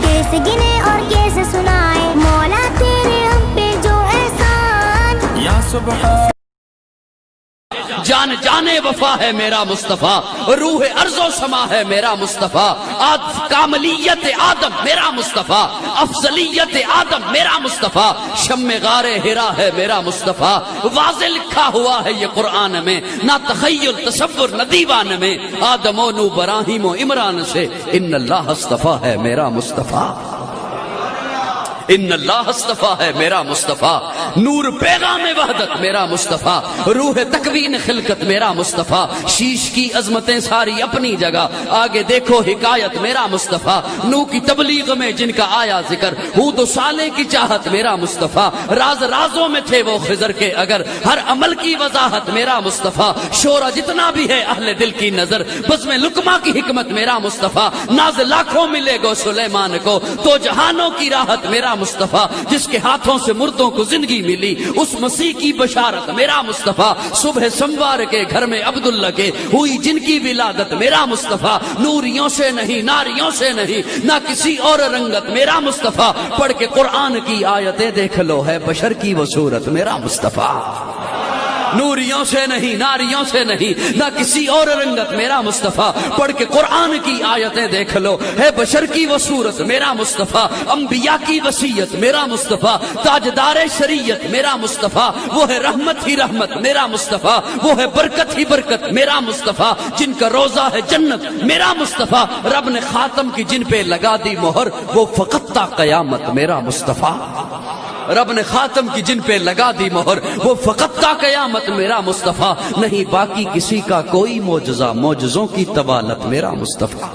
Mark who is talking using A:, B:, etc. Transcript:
A: کیسے گنے اور کیسے سنائے مولا تیرے ہم پہ جو احسان.
B: یا سبحان
C: جان جانے وفا ہے میرا مصطفیٰ، روح ارض و سما ہے میرا مصطفیٰ، کاملیت آدم میرا مصطفیٰ، افضلیت آدم میرا مصطفیٰ، شم غار ہرا ہے میرا مصطفیٰ. واضح لکھا ہوا ہے یہ قرآن میں، نہ تخیل تصور نہ دیوان میں. آدم و نو ابراہیم و عمران سے ان اللہ اصطفیٰ ہے میرا مصطفیٰ، ان اللہ اصطفیٰ ہے میرا مصطفیٰ. نور پیغام وحدت میرا مصطفیٰ، روح تکوین خلقت میرا مصطفیٰ. شیش کی عظمتیں ساری اپنی جگہ، آگے دیکھو حکایت میرا مصطفیٰ. نو کی تبلیغ میں جن کا آیا ذکر، ہود و صالح کی چاہت میرا مصطفیٰ. راز رازوں میں تھے وہ خضر کے اگر، ہر عمل کی وضاحت میرا مصطفیٰ. شورا جتنا بھی ہے اہل دل کی نظر، بزم لقمہ کی حکمت میرا مصطفیٰ. ناز لاکھوں ملے گو سلیمان کو، تو جہانوں کی راحت میرا مصطفیٰ. جس کے ہاتھوں سے مردوں کو زندگی ملی، اس مسیح کی بشارت میرا مصطفیٰ. صبح سموار کے گھر میں عبداللہ کے ہوئی جن کی ولادت میرا مصطفیٰ. نوریوں سے نہیں ناریوں سے نہیں نہ کسی اور رنگت میرا مصطفیٰ. پڑھ کے قرآن کی آیتیں دیکھ لو ہے بشر کی وہ صورت میرا مصطفیٰ. نوریوں سے نہیں ناریوں سے نہیں نہ کسی اور رنگت میرا مصطفیٰ. پڑھ کے قرآن کی آیتیں دیکھ لو ہے بشر کی وہ صورت میرا مصطفیٰ. انبیاء کی وصیت میرا مصطفیٰ، تاجدار شریعت میرا مصطفیٰ. وہ ہے رحمت ہی رحمت میرا مصطفیٰ، وہ ہے برکت ہی برکت میرا مصطفیٰ. جن کا روزہ ہے جنت میرا مصطفیٰ. رب نے خاتم کی جن پہ لگا دی مہر، وہ فقط تا قیامت میرا مصطفیٰ. رب نے خاتم کی جن پہ لگا دی مہر، وہ فقط تا قیامت میرا مصطفیٰ. نہیں باقی کسی کا کوئی معجزہ، معجزوں کی طوالت میرا مصطفیٰ.